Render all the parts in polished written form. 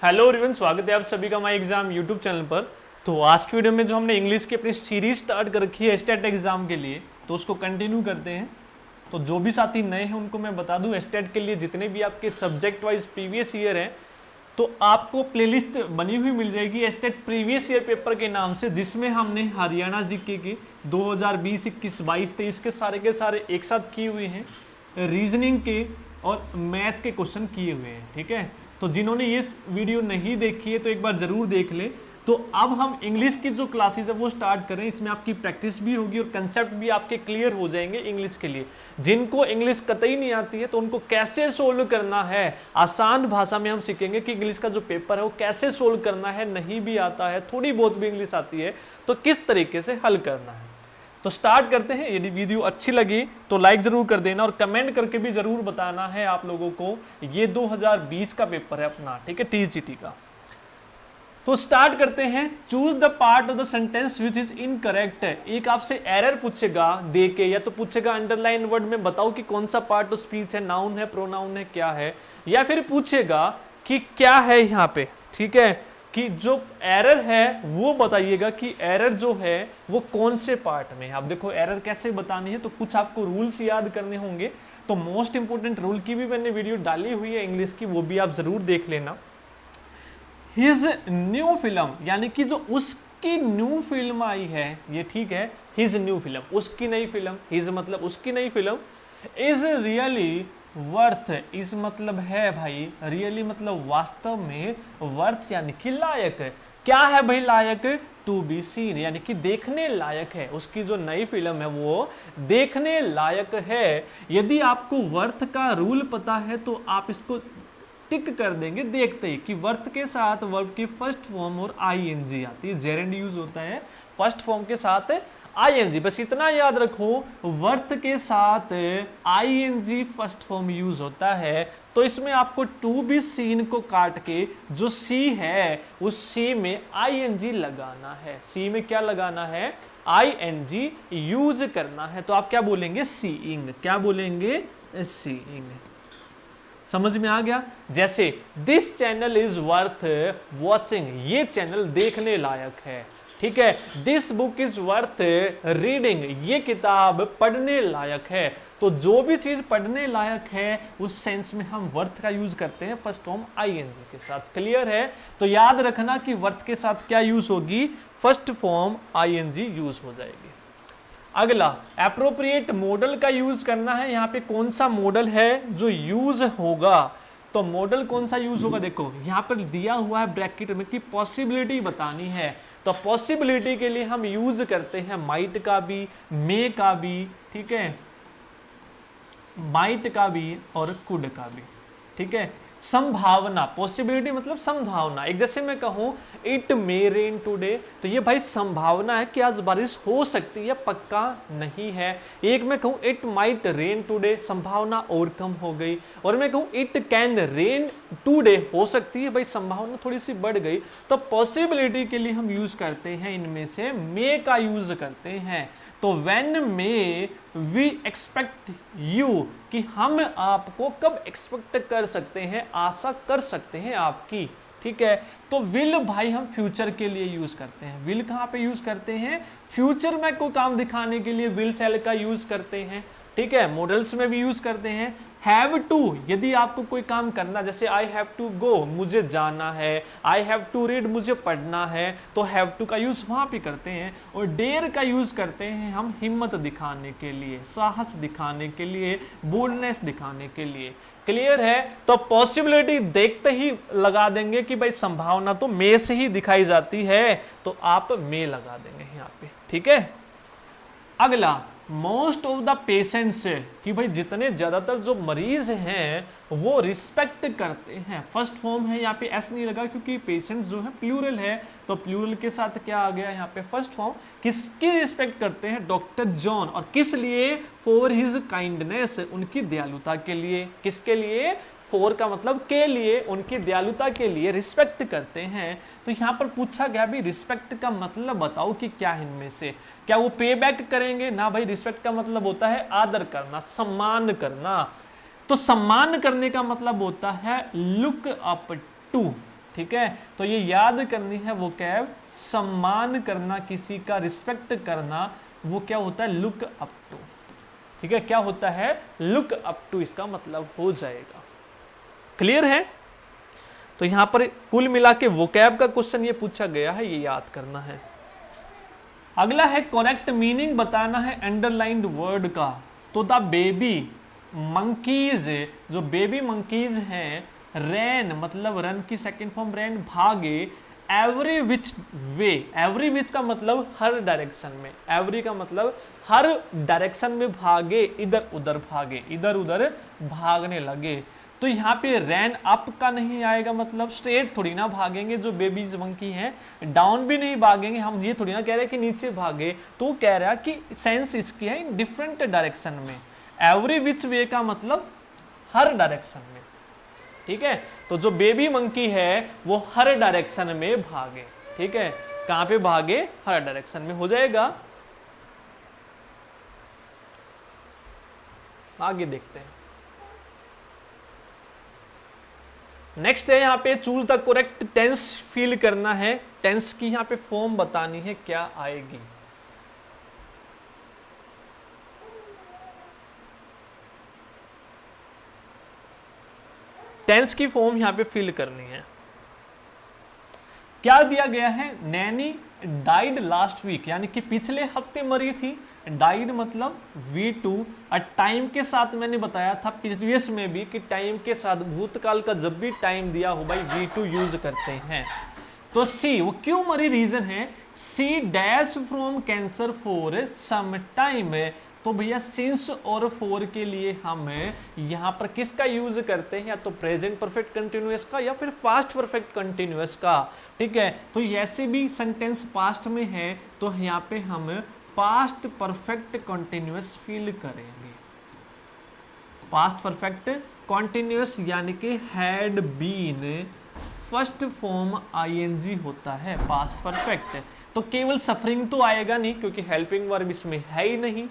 Hello everyone, स्वागत है आप सभी का माई एग्जाम यूट्यूब चैनल पर। तो आज की वीडियो में जो हमने इंग्लिश की अपनी सीरीज स्टार्ट कर रखी है स्टेट एग्जाम के लिए, तो उसको कंटिन्यू करते हैं। तो जो भी साथी नए हैं उनको मैं बता दूं, स्टेट के लिए जितने भी आपके सब्जेक्ट वाइज प्रीवियस ईयर हैं तो आपको प्लेलिस्ट बनी हुई मिल जाएगी स्टेट प्रीवियस ईयर पेपर के नाम से, जिसमें हमने हरियाणा जीके के 2020, 21, 22, 23 के सारे एक साथ किए हुए हैं, रीजनिंग के और मैथ के क्वेश्चन किए हुए हैं। ठीक है, तो जिन्होंने ये वीडियो नहीं देखी है तो एक बार जरूर देख ले। तो अब हम इंग्लिश की जो क्लासेस है वो स्टार्ट करें, इसमें आपकी प्रैक्टिस भी होगी और कंसेप्ट भी आपके क्लियर हो जाएंगे इंग्लिश के लिए। जिनको इंग्लिश कतई नहीं आती है तो उनको कैसे सोल्व करना है, आसान भाषा में हम सीखेंगे कि इंग्लिश का जो पेपर है वो कैसे सोल्व करना है। नहीं भी आता है, थोड़ी बहुत भी इंग्लिश आती है तो किस तरीके से हल करना है। तो स्टार्ट करते हैं। यदि वीडियो अच्छी लगी तो लाइक जरूर कर देना और कमेंट करके भी जरूर बताना है आप लोगों को। ये 2020 का पेपर है अपना, ठीक है, टीजीटी का। तो स्टार्ट करते हैं। Choose the part of the sentence which is incorrect. एक आपसे एरर पूछेगा दे के, या तो पूछेगा अंडरलाइन वर्ड में बताओ कि कौन सा पार्ट ऑफ स्पीच है, नाउन है, प्रोनाउन है, क्या है, या फिर पूछेगा कि क्या है यहाँ पे। ठीक है, कि जो एरर है वो बताइएगा कि एरर जो है वो कौन से पार्ट में है। अब देखो एरर कैसे बतानी है, तो कुछ आपको रूल्स याद करने होंगे। तो मोस्ट इंपोर्टेंट रूल की भी मैंने वीडियो डाली हुई है इंग्लिश की, वो भी आप जरूर देख लेना। हिज न्यू फिल्म, यानी कि जो उसकी न्यू फिल्म आई है ये, ठीक है, हिज न्यू फिल्म, उसकी नई फिल्म, हिज मतलब उसकी नई फिल्म, इज रियली वर्थ, इस मतलब है भाई, रियली मतलब वास्तव में, वर्थ यानी कि लायक है। क्या है भाई लायक? टू बी सीन, यानी कि देखने लायक है। उसकी जो नई फिल्म है वो देखने लायक है। यदि आपको वर्थ का रूल पता है तो आप इसको टिक कर देंगे देखते ही कि वर्थ के साथ वर्ब की फर्स्ट फॉर्म और आईएनजी आती है, जेरेंड यूज होता है फर्स्ट फॉर्म के साथ आईएनजी। बस इतना याद रखो, वर्थ के साथ आईएनजी फर्स्ट फॉर्म यूज होता है। तो इसमें आपको टू बी सीन को काट के जो सी है उस सी में आईएनजी लगाना है। सी में क्या लगाना है? आईएनजी यूज करना है। तो आप क्या बोलेंगे? सीइंग। क्या बोलेंगे? सीइंग। समझ में आ गया? जैसे this channel is worth watching, ये चैनल देखने लायक है। ठीक है, this book is worth reading, ये किताब पढ़ने लायक है। तो जो भी चीज पढ़ने लायक है उस सेंस में हम वर्थ का यूज करते हैं फर्स्ट फॉर्म आईएनजी के साथ। क्लियर है? तो याद रखना कि वर्थ के साथ क्या यूज होगी? फर्स्ट फॉर्म आईएनजी यूज हो जाएगी। अगला, एप्रोप्रिएट मॉडल का यूज करना है। यहाँ पे कौन सा मॉडल है जो यूज होगा? तो मॉडल कौन सा यूज होगा? देखो यहाँ पर दिया हुआ है ब्रैकेट में कि पॉसिबिलिटी बतानी है। तो पॉसिबिलिटी के लिए हम यूज करते हैं माइट का भी, मे का भी, ठीक है, माइट का भी और कुड का भी। ठीक है, संभावना, पॉसिबिलिटी मतलब संभावना। एक जैसे मैं कहूं इट मे रेन टुडे, तो ये भाई संभावना है कि आज बारिश हो सकती है, पक्का नहीं है। एक मैं कहूं इट माइट रेन टुडे, संभावना और कम हो गई। और मैं कहूं इट कैन रेन टुडे, हो सकती है भाई संभावना थोड़ी सी बढ़ गई। तो पॉसिबिलिटी के लिए हम यूज करते हैं इनमें से मे का यूज करते हैं। तो when may we expect you, कि हम आपको कब एक्सपेक्ट कर सकते हैं, आशा कर सकते हैं आपकी। ठीक है, तो विल भाई हम फ्यूचर के लिए यूज करते हैं। विल कहाँ पे यूज करते हैं? फ्यूचर में कोई काम दिखाने के लिए विल सेल का यूज करते हैं। ठीक है, मॉडल्स में भी यूज करते हैं। हैव टू, यदि आपको कोई काम करना, जैसे आई हैव टू गो, मुझे जाना है, आई हैव टू रीड, मुझे पढ़ना है, तो हैव टू का यूज वहां पे करते हैं। और डेयर का यूज करते हैं हम हिम्मत दिखाने के लिए, साहस दिखाने के लिए, बोल्डनेस दिखाने के लिए। क्लियर है? तो पॉसिबिलिटी देखते ही लगा देंगे कि भाई संभावना तो मे से ही दिखाई जाती है, तो आप मे लगा देंगे यहाँ पे। ठीक है, अगला, मोस्ट ऑफ द पेशेंट्स, कि भाई जितने ज्यादातर जो मरीज हैं वो रिस्पेक्ट करते हैं। फर्स्ट फॉर्म है, यहाँ पे एस नहीं लगा क्योंकि पेशेंट्स जो है प्लूरल है, तो प्लूरल के साथ क्या आ गया यहाँ पे? First form. किसकी रिस्पेक्ट करते हैं? Doctor John. और किस लिए? फॉर हिज काइंडनेस, उनकी दयालुता के लिए। किसके लिए? फॉर का मतलब के लिए, उनकी दयालुता के लिए रिस्पेक्ट करते हैं। तो यहाँ पर पूछा गया भी रिस्पेक्ट का मतलब बताओ कि क्या है इनमें से। क्या वो पे बैक करेंगे? ना भाई, रिस्पेक्ट का मतलब होता है आदर करना, सम्मान करना। तो सम्मान करने का मतलब होता है लुक अप टू। ठीक है, तो ये याद करनी है वोकैब, सम्मान करना, किसी का रिस्पेक्ट करना, वो क्या होता है, लुक अप टू। ठीक है, क्या होता है, लुक अप टू, इसका मतलब हो जाएगा। क्लियर है? तो यहां पर कुल मिला के वोकैब का क्वेश्चन ये पूछा गया है, ये याद करना है। अगला है करेक्ट मीनिंग बताना है अंडरलाइंड वर्ड का। तो द बेबी मंकीज, जो बेबी मंकीज हैं, रैन मतलब रन की सेकंड फॉर्म रैन, भागे, every which way, every which का मतलब हर डायरेक्शन में, एवरी का मतलब हर डायरेक्शन में भागे, इधर उधर भागे, इधर उधर भागने लगे। तो यहाँ पे रैन अप का नहीं आएगा, मतलब स्ट्रेट थोड़ी ना भागेंगे जो बेबीज मंकी हैं, डाउन भी नहीं भागेंगे, हम ये थोड़ी ना कह रहे हैं कि नीचे भागे। तो कह रहा है कि सेंस इसकी है इन डिफरेंट डायरेक्शन में, एवरी विच वे का मतलब हर डायरेक्शन में। ठीक है, तो जो बेबी मंकी है वो हर डायरेक्शन में भागे। ठीक है, कहां पे भागे, हर डायरेक्शन में, हो जाएगा। आगे देखते हैं। नेक्स्ट है यहाँ पे choose the correct tense fill करना है, टेंस की यहाँ पे फॉर्म बतानी है क्या आएगी। टेंस की फॉर्म यहाँ पे फिल करनी है। क्या दिया गया है, नैनी डाइड लास्ट वीक, यानी कि पिछले हफ्ते मरी थी। डाइड मतलब V2, और टाइम के साथ मैंने बताया था प्रीवियस में भी कि टाइम के साथ भूतकाल का जब भी टाइम दिया हो भाई V2 यूज करते हैं। तो सी, वो क्यों मरी, रीजन है C dash from cancer for some time. तो भैया सिंस और फॉर के लिए हम यहाँ पर किसका यूज करते हैं, या तो प्रेजेंट परफेक्ट कंटिन्यूअस का या फिर पास्ट परफेक्ट कंटिन्यूअस का। ठीक है, तो ऐसे भी सेंटेंस पास्ट में है तो यहाँ पे हम पास्ट परफेक्ट कंटिन्यूअस फील करेंगे। पास्ट परफेक्ट कंटिन्यूअस यानी कि had been, first form ING होता है पास्ट परफेक्ट। तो केवल सफरिंग तो आएगा नहीं क्योंकि हेल्पिंग वर्ब इसमें है ही नहीं।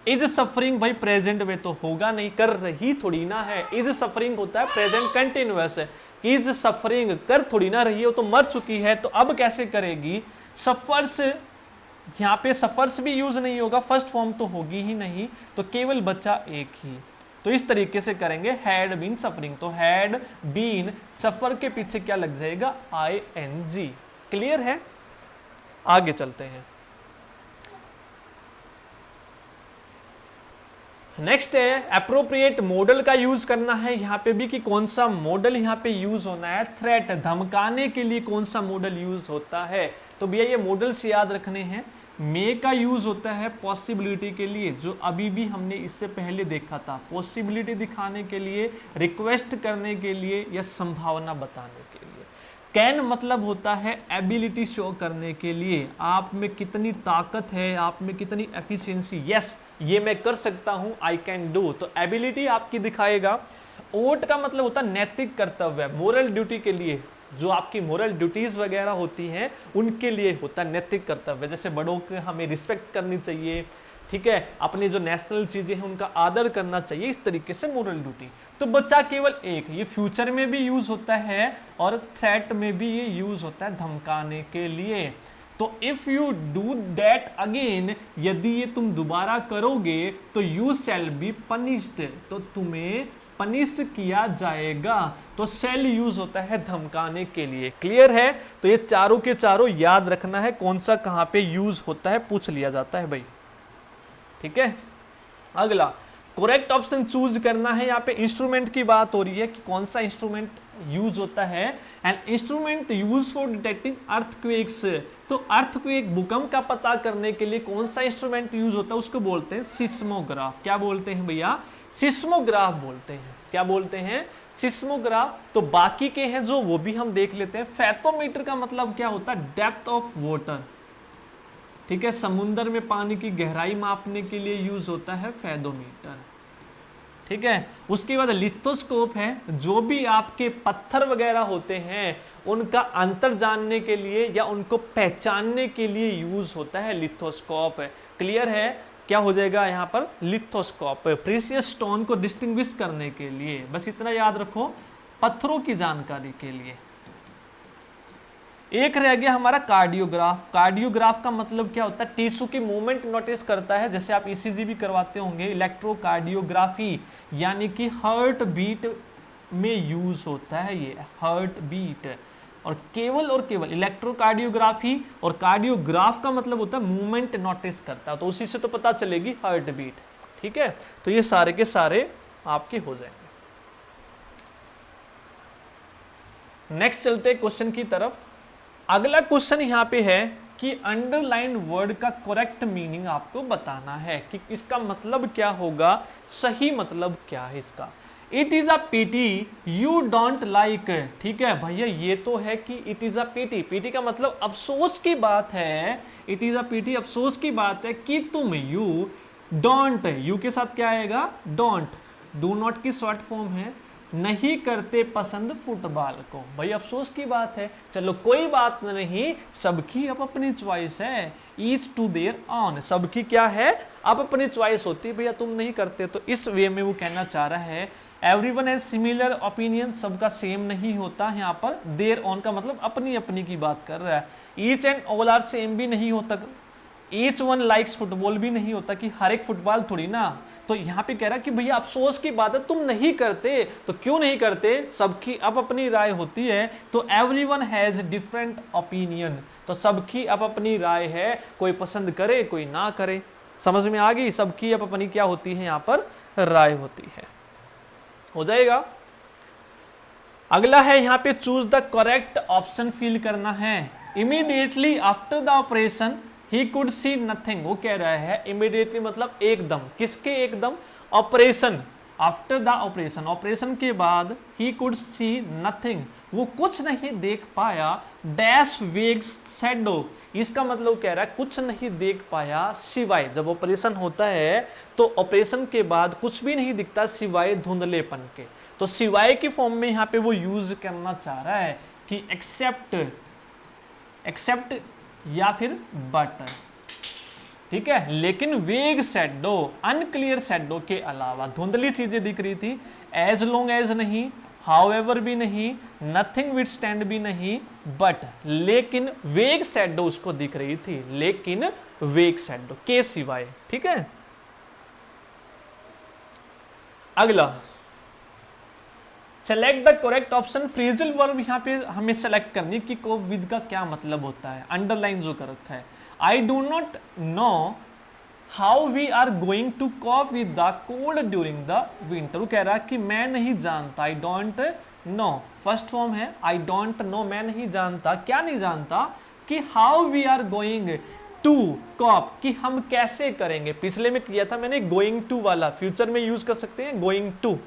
इज सफरिंग भाई प्रेजेंट में तो होगा नहीं, कर रही थोड़ी ना है। इज सफरिंग होता है प्रेजेंट कंटिन्यूअस, इज सफरिंग कर थोड़ी ना रही है, वो तो मर चुकी है। तो अब कैसे करेगी, सफर्स, यहाँ पे सफर्स भी यूज नहीं होगा, फर्स्ट फॉर्म तो होगी ही नहीं, तो केवल बचा एक ही। तो इस तरीके से करेंगे, हैड बीन सफरिंग, तो हैड बीन सफर के पीछे क्या लग जाएगा, ING। क्लियर है? आगे चलते हैं। नेक्स्ट है अप्रोप्रिएट मॉडल का यूज करना है यहाँ पे भी, कि कौन सा मॉडल यहाँ पे यूज होना है। थ्रेट, धमकाने के लिए कौन सा मॉडल यूज होता है, तो भैया ये मॉडल्स याद रखने हैं। मे का यूज होता है पॉसिबिलिटी के लिए, जो अभी भी हमने इससे पहले देखा था, पॉसिबिलिटी दिखाने के लिए, रिक्वेस्ट करने के लिए या संभावना बताने के लिए। कैन मतलब होता है एबिलिटी शो करने के लिए, आप में कितनी ताकत है, आप में कितनी एफिशिएंसी, यस ये मैं कर सकता हूं, आई कैन डू, तो एबिलिटी आपकी दिखाएगा। ओट का मतलब होता है नैतिक कर्तव्य, मोरल ड्यूटी के लिए, जो आपकी मोरल ड्यूटीज वगैरह होती हैं उनके लिए होता है नैतिक कर्तव्य, जैसे बड़ों के हमें रिस्पेक्ट करनी चाहिए, ठीक है, अपनी जो नेशनल चीजें हैं उनका आदर करना चाहिए, इस तरीके से मोरल ड्यूटी। तो बच्चा केवल एक, ये फ्यूचर में भी यूज होता है और थ्रेट में भी ये यूज होता है धमकाने के लिए। तो if you do that again, यदि ये तुम दोबारा करोगे तो यू शैल बी पनिश्ड, तो तुम्हें पनिश किया जाएगा। तो शैल यूज होता है धमकाने के लिए। क्लियर है? तो ये चारों के चारों याद रखना है कौन सा कहां पे यूज होता है, पूछ लिया जाता है भाई। ठीक है, अगला करेक्ट ऑप्शन चूज करना है। यहाँ पे इंस्ट्रूमेंट की बात हो रही है कि कौन सा इंस्ट्रूमेंट यूज होता है। And instrument use for detecting earthquakes, तो अर्थक्वेक भूकंप का पता करने के लिए कौन सा इंस्ट्रूमेंट यूज होता है, उसको बोलते हैं सिस्मोग्राफ। क्या बोलते हैं भैया? सिस्मोग्राफ बोलते हैं। क्या बोलते हैं? सिस्मोग्राफ। तो बाकी के हैं जो वो भी हम देख लेते हैं। फैथोमीटर का मतलब क्या होता है? Depth of water. ठीक है, समुद्र में पानी की गहराई मापने के लिए यूज होता है फैथोमीटर। ठीक है, उसके बाद लिथोस्कोप है, जो भी आपके पत्थर वगैरह होते हैं उनका अंतर जानने के लिए या उनको पहचानने के लिए यूज होता है लिथोस्कोप। क्लियर है? क्या हो जाएगा यहाँ पर? लिथोस्कोप। प्रीशियस स्टोन को डिस्टिंग्विश करने के लिए, बस इतना याद रखो, पत्थरों की जानकारी के लिए। एक रह गया हमारा कार्डियोग्राफ। कार्डियोग्राफ का मतलब क्या होता है? टिश्यू की मूवमेंट नोटिस करता है, जैसे आप ईसीजी भी करवाते होंगे। इलेक्ट्रोकार्डियोग्राफी यानी कि हार्ट बीट में यूज होता है ये, हार्ट बीट। और केवल इलेक्ट्रोकार्डियोग्राफी और कार्डियोग्राफ का मतलब होता है मूवमेंट नोटिस करता है, तो उसी से तो पता चलेगी हार्ट बीट। ठीक है, तो ये सारे के सारे आपके हो जाएंगे। नेक्स्ट चलते हैं क्वेश्चन की तरफ। अगला क्वेश्चन यहाँ पे है कि अंडरलाइन वर्ड का करेक्ट मीनिंग आपको बताना है कि इसका मतलब क्या होगा, सही मतलब क्या है इसका। It is a PT you don't like. ठीक है भैया, ये तो है कि it is a PT, PT का मतलब अफसोस की बात है। इट इज अ पीटी, अफसोस की बात है कि तुम यू डोंट, यू के साथ क्या आएगा? डोंट। डू नॉट की शॉर्ट फॉर्म है, नहीं करते पसंद फुटबॉल को। भाई अफसोस की बात है, चलो कोई बात नहीं, सबकी अब अपनी चॉइस है। ईच टू देयर ऑन, सबकी क्या है? अब अपनी चॉइस होती है। भैया तुम नहीं करते, तो इस वे में वो कहना चाह रहा है एवरीवन हैज सिमिलर ओपिनियन, सबका सेम नहीं होता। यहाँ पर देयर ऑन का मतलब अपनी अपनी की बात कर रहा है। Each and all are same भी नहीं होता, ईच वन लाइक्स फुटबॉल भी नहीं होता कि हर एक फुटबॉल थोड़ी ना। तो यहाँ पे कह रहा है कि भैया अफसोस की बात है, तुम नहीं करते, तो क्यों नहीं करते? सबकी अब अपनी राय होती है। तो एवरीवन हैज डिफरेंट ओपिनियन, तो सबकी अब अपनी राय है, कोई पसंद करे कोई ना करे। समझ में आ गई? सबकी अब अपनी क्या होती है? यहाँ पर राय होती है। हो जाएगा। अगला है यहाँ पे choose the correct option fill करना है। इमीडिएटली आफ्टर द ऑपरेशन ही कुड सी नथिंग, वो कह रहा है इमीडिएटली मतलब एकदम, किसके एकदम? Operation, after the operation, operation के बाद ही कुड सी नथिंग, वो कुछ नहीं देख पाया। डैश वेग्स शैडो, इसका मतलब कह रहा है कुछ नहीं देख पाया सिवाय, जब ऑपरेशन होता है तो ऑपरेशन के बाद कुछ भी नहीं दिखता सिवाय धुंधलेपन के। तो सिवाय की फॉर्म में यहाँ पे वो यूज करना चाह रहा है कि एक्सेप्ट, एक्सेप्ट या फिर बट। ठीक है, लेकिन वेग शैडो, अनक्लियर शैडो के अलावा धुंधली चीजें दिख रही थी। एज लॉन्ग एज नहीं, हाउएवर भी नहीं, नथिंग विथ स्टैंड भी नहीं, बट, लेकिन वेग शैडो उसको दिख रही थी, लेकिन वेग शैडो के सिवाय। ठीक है, अगला select the correct option. Phrasal verb यहाँ पे हमें सेलेक्ट करनी कि कोप विद का क्या मतलब होता है। अंडरलाइन जो कर रखा है, I do not know how we are going to cope with the cold during the winter. वो कह रहा है कि मैं नहीं जानता, I don't know, first form है आई डोंट नो, मैं नहीं जानता, क्या नहीं जानता? कि how we are going to cope, कि हम कैसे करेंगे। पिछले में किया था मैंने गोइंग टू वाला, फ्यूचर में यूज कर सकते हैं गोइंग टू।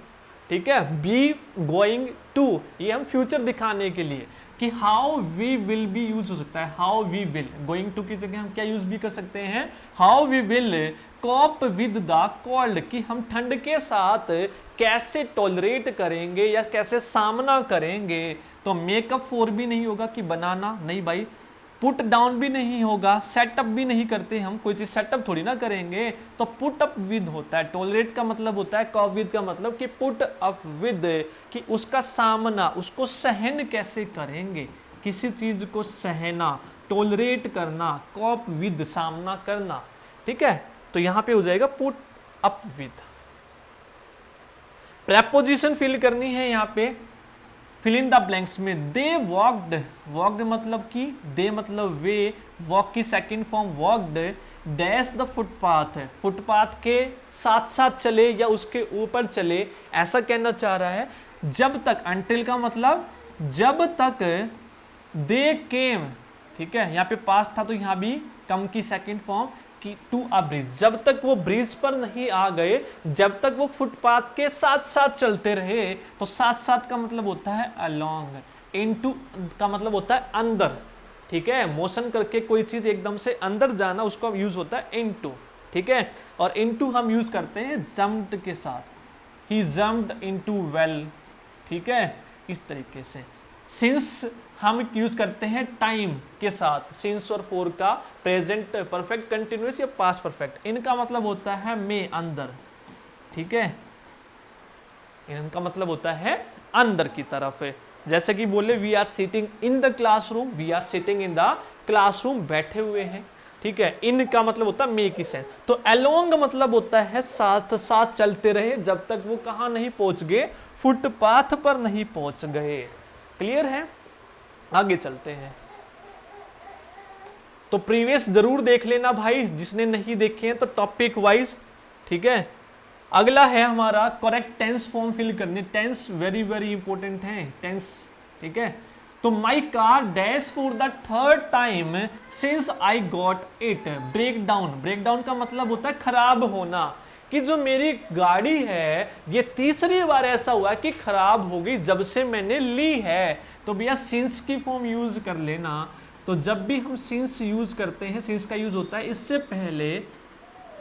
ठीक है, बी गोइंग टू, ये हम फ्यूचर दिखाने के लिए कि हाउ वी विल भी यूज हो सकता है। How we will, going to की जगह हम क्या यूज भी कर सकते हैं? How we will cope with the cold, कि हम ठंड के साथ कैसे टॉलरेट करेंगे या कैसे सामना करेंगे। तो मेकअप फॉर भी नहीं होगा कि बनाना, नहीं भाई। पुट डाउन भी नहीं होगा, सेटअप भी नहीं करते हम, कोई चीज सेटअप थोड़ी ना करेंगे। तो पुट अप विद होता है, टॉलरेट का मतलब होता है, कॉप विद का मतलब कि पुट अप विद, कि उसका सामना, उसको सहन कैसे करेंगे, किसी चीज को सहना, टॉलरेट करना, कॉप विद सामना करना। ठीक है, तो यहां पे हो जाएगा put up with. Preposition fill करनी है यहाँ पे, फिल इन द ब्लैंक्स में। दे वॉक्ड, वॉक्ड मतलब कि, दे मतलब वे, वॉक की second form walked, dash the footpath, footpath के साथ साथ चले या उसके ऊपर चले, ऐसा कहना चाह रहा है। जब तक, अंटिल का मतलब जब तक, दे केम, ठीक है, यहाँ पे पास था तो यहाँ भी कम की सेकंड फॉर्म कि टू अ ब्रिज, जब तक वो ब्रिज पर नहीं आ गए, जब तक वो फुटपाथ के साथ साथ चलते रहे। तो साथ साथ का मतलब होता है अलोंग, इनटू का मतलब होता है अंदर। ठीक है, मोशन करके कोई चीज एकदम से अंदर जाना, उसका यूज होता है इनटू। ठीक है, और इनटू हम यूज करते हैं जम्प्ड के साथ, ही जम्प्ड इनटू वेल। ठीक है, इस तरीके से। सिंस हम यूज करते हैं टाइम के साथ, सिंस और फोर का प्रेजेंट परफेक्ट कंटिन्यूअस या पास्ट परफेक्ट, इनका मतलब होता है में, अंदर। ठीक है, इनका मतलब होता है अंदर की तरफ। जैसे कि बोले we are sitting in the classroom, we are sitting in the classroom, बैठे हुए हैं, ठीक है। इन का मतलब होता है मेक सेंस। तो अलोंग मतलब होता है साथ साथ चलते रहे जब तक वो कहां नहीं पहुंच गए, फुटपाथ पर नहीं पहुंच गए। क्लियर है? आगे चलते हैं। तो प्रीवियस जरूर देख लेना भाई, जिसने नहीं देखे हैं तो टॉपिक वाइज, ठीक है। अगला है हमारा करेक्ट टेंस फॉर्म फिल करने। टेंस वेरी वेरी इंपॉर्टेंट है, टेंस, ठीक है। तो my car dash for the third time since I got it. Break down, break down का मतलब होता है खराब होना, कि जो मेरी गाड़ी है ये तीसरी बार ऐसा हुआ कि खराब हो गई जब से मैंने ली है। तो भैया सिंस की फॉर्म यूज कर लेना। तो जब भी हम सिंस यूज करते हैं, सिंस का यूज होता है, इससे पहले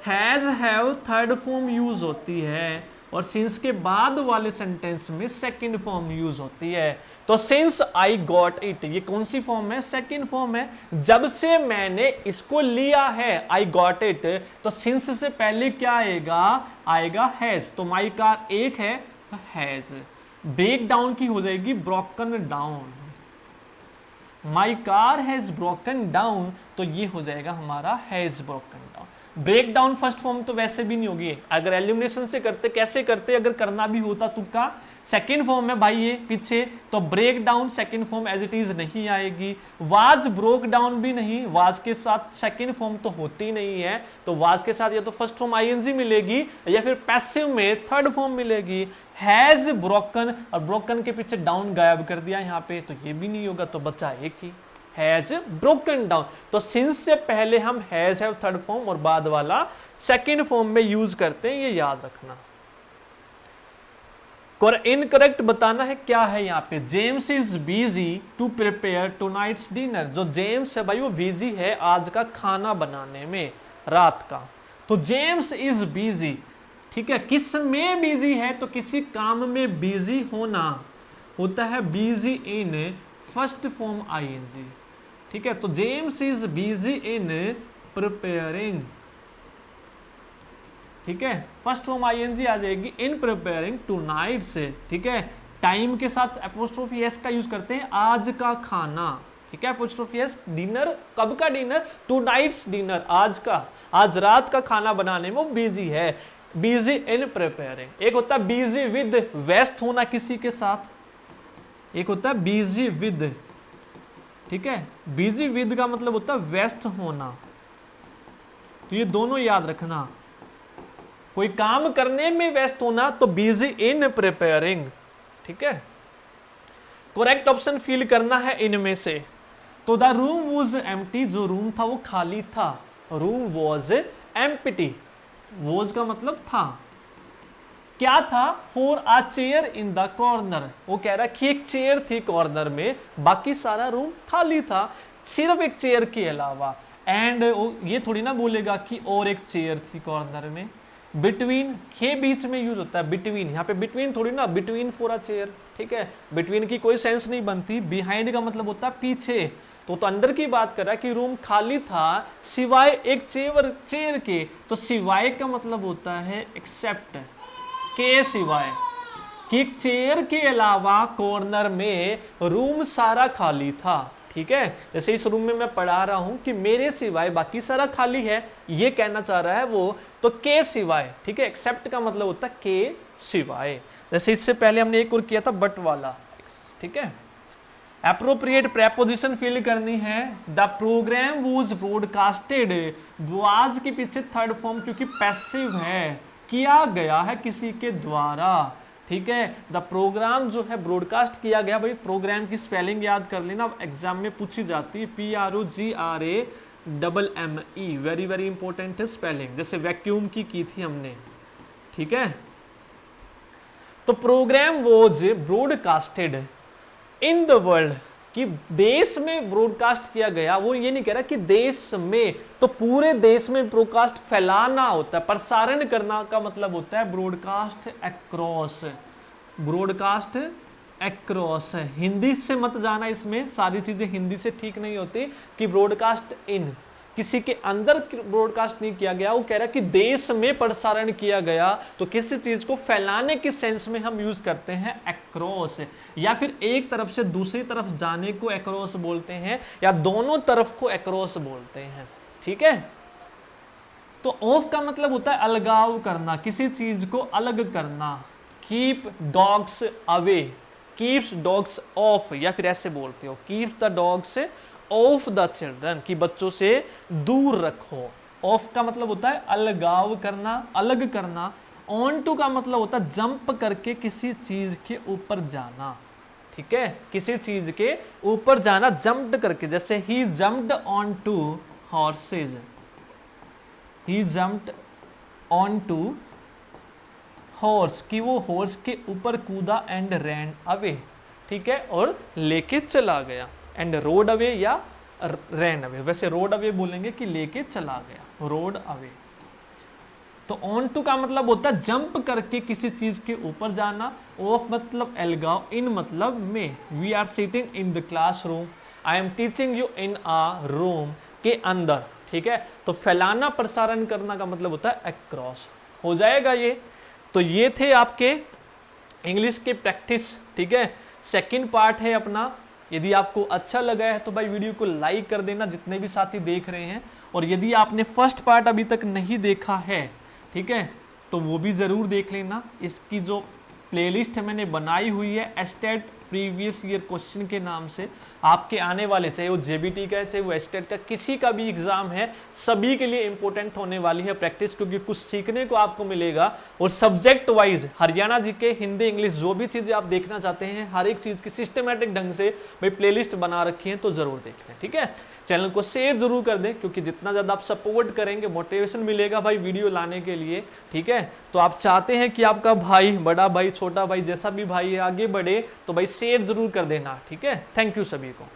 has have third form use होती है, और सिंस के बाद वाले सेंटेंस में सेकंड फॉर्म यूज होती है। तो सिंस आई गॉट इट, ये कौन सी फॉर्म है? सेकंड फॉर्म है। जब से मैंने इसको लिया है, आई गॉट इट, तो सिंस से पहले क्या आएगा? आएगा हैज। तो माई कार एक है, हैज। ब्रेक डाउन की हो जाएगी broken down. My car has broken down, तो ये हो जाएगा हमारा has broken down. Break down first form तो वैसे भी नहीं होगी, अगर एलिमिनेशन से करते, कैसे करते, अगर करना भी होता तुक्का, सेकेंड फॉर्म है भाई ये पीछे, तो break down second form as it is नहीं आएगी। वाज ब्रोक डाउन भी नहीं, वाज के साथ सेकेंड फॉर्म तो होती नहीं है, तो वाज के साथ या तो फर्स्ट फॉर्म आईएनजी मिलेगी या फिर पैसिव में थर्ड फॉर्म मिलेगी। हैज ब्रोकन, और ब्रोकन के पीछे डाउन गायब कर दिया यहाँ पे, तो ये भी नहीं होगा, तो बचा एक ही, हैज ब्रोकन डाउन। तो सिंस से पहले हम हैज हैव थर्ड फॉर्म और बाद वाला सेकेंड फॉर्म में यूज करते हैं, ये याद रखना। इनकरेक्ट बताना है क्या है यहाँ पे। James is busy to prepare tonight's dinner. जो जेम्स है भाई वो बिजी है आज का खाना बनाने में, रात का। तो जेम्स इज बिजी, ठीक है। किस में बिजी है? तो किसी काम में बिजी होना होता है busy in first form ING, ठीक है। तो James is busy in preparing, ठीक है। फर्स्ट फॉर्म आईएनजी आ जाएगी इन प्रिपेयरिंग टुनाइट से, ठीक है। टाइम के साथ एपोस्ट्रोफी एस का यूज करते हैं, आज का खाना, ठीक है। एपोस्ट्रोफी एस, डिनर, कब का डिनर? टुनाइट्स डिनर, आज का, आज रात का खाना बनाने में वो बिजी है, बिजी इन प्रिपेयरिंग। एक होता है बिजी विद, व्यस्त होना किसी के साथ, एक होता है बिजी विद, ठीक है। बिजी विद का मतलब होता है व्यस्त होना, तो ये दोनों याद रखना। कोई काम करने में व्यस्त होना तो बिजी इन प्रिपेयरिंग, ठीक है। करेक्ट ऑप्शन फिल करना है इनमें से। तो द रूम वॉज एम्प्टी, जो रूम था वो खाली था, रूम वॉज एम्प्टी, वॉज का मतलब था, क्या था? For a chair in the corner, वो कह रहा कि एक चेयर थी कॉर्नर में, बाकी सारा रूम खाली था सिर्फ एक चेयर के अलावा। एंड ये थोड़ी ना बोलेगा कि और एक चेयर थी कॉर्नर में। बिटवीन के बीच में यूज होता है, बिटवीन, यहाँ पे बिटवीन थोड़ी ना, बिटवीन फॉर अ चेयर, ठीक है। बिटवीन की कोई सेंस नहीं बनती। बिहाइंड का मतलब होता है पीछे, तो अंदर की बात कर रहा है कि रूम खाली था सिवाय एक चेयर के, तो सिवाय का मतलब होता है एक्सेप्ट, के सिवाय, कि एक चेयर के अलावा कॉर्नर में रूम सारा खाली था, ठीक है। जैसे इस रूम में मैं पढ़ा रहा हूं कि मेरे सिवाय बाकी सारा खाली है, ये कहना चाह रहा है वो, तो के सिवाय, ठीक है। एक्सेप्ट का मतलब होता है के सिवाय। जैसे इससे पहले हमने एक और किया था बट वाला, ठीक है। एप्रोप्रिएट प्रेपोजिशन फिल करनी है। The programme was broadcasted, was के पीछे थर्ड फॉर्म क्योंकि पैसिव है, किया गया है किसी के द्वारा, ठीक है। द प्रोग्राम जो है ब्रॉडकास्ट किया गया, भाई प्रोग्राम की स्पेलिंग याद कर लेना, एग्जाम में पूछी जाती है, PROGRAMME, वेरी वेरी इंपॉर्टेंट है स्पेलिंग, जैसे वैक्यूम की थी हमने, ठीक है। तो programme was broadcasted in the world, कि देश में ब्रॉडकास्ट किया गया, वो ये नहीं कह रहा कि देश में, तो पूरे देश में ब्रॉडकास्ट फैलाना होता है, प्रसारण करना का मतलब होता है broadcast across, broadcast across. Hindi से मत जाना, इसमें सारी चीजें हिंदी से ठीक नहीं होती, कि ब्रॉडकास्ट इन, किसी के अंदर ब्रॉडकास्ट नहीं किया गया, वो कह रहा है कि देश में प्रसारण किया गया। तो किसी चीज को फैलाने के सेंस में हम यूज करते हैं अक्रॉस, या फिर एक तरफ से दूसरी तरफ जाने को अक्रॉस बोलते हैं, या दोनों तरफ को अक्रॉस बोलते हैं। ठीक है, तो ऑफ का मतलब होता है अलगाव करना, किसी चीज को अलग करना। Keep dogs away, keeps dogs of, या फिर ऐसे बोलते हो keep the dogs of the children, कि बच्चों से दूर रखो। ऑफ का मतलब होता है अलगाव करना, अलग करना। ऑन टू का मतलब होता है जंप करके किसी चीज के ऊपर जाना। ठीक है, किसी चीज के ऊपर जाना जंप्ड करके, जैसे ही जंप्ड ऑन टू हॉर्सेज, ही जंप्ड ऑन टू हॉर्स, कि वो हॉर्स के ऊपर कूदा, एंड रैन अवे। ठीक है, और लेके चला गया। एंड रोड अवे या रैन अवे, वैसे रोड अवे बोलेंगे कि लेके चला गया, रोड अवे। तो ऑन टू का मतलब होता है जंप करके किसी चीज के ऊपर जाना। ऑफ मतलब अलगाव, इन मतलब में। We are sitting in the classroom, I am teaching you in a room, के अंदर। ठीक है, तो फैलाना प्रसारण करना का मतलब होता है अक्रॉस। हो जाएगा ये। तो ये थे आपके इंग्लिश के प्रैक्टिस। ठीक है, सेकंड पार्ट है अपना। यदि आपको अच्छा लगा है तो भाई वीडियो को लाइक कर देना, जितने भी साथी देख रहे हैं। और यदि आपने फर्स्ट पार्ट अभी तक नहीं देखा है, ठीक है, तो वो भी ज़रूर देख लेना। इसकी जो प्लेलिस्ट है मैंने बनाई हुई है एस्टेट प्रीवियस ईयर क्वेश्चन के नाम से, आपके आने वाले, चाहे वो जेबीटी का है, चाहे वो एस्टेट का, किसी का भी एग्जाम है, सभी के लिए इंपॉर्टेंट होने वाली है प्रैक्टिस, क्योंकि कुछ सीखने को आपको मिलेगा। और subject wise Haryana GK, Hindi, English, जो भी चीजें आप देखना चाहते हैं, हर एक चीज की सिस्टमेटिक ढंग से भाई प्लेलिस्ट बना रखी है, तो जरूर देख लें। ठीक है, चैनल को शेयर जरूर कर दें, क्योंकि जितना ज्यादा आप सपोर्ट करेंगे, मोटिवेशन मिलेगा भाई वीडियो लाने के लिए। ठीक है, तो आप चाहते हैं कि आपका भाई, बड़ा भाई, छोटा भाई, जैसा भी भाई है, आगे बढ़े, तो भाई शेयर जरूर कर देना। ठीक है, थैंक यू सभी को।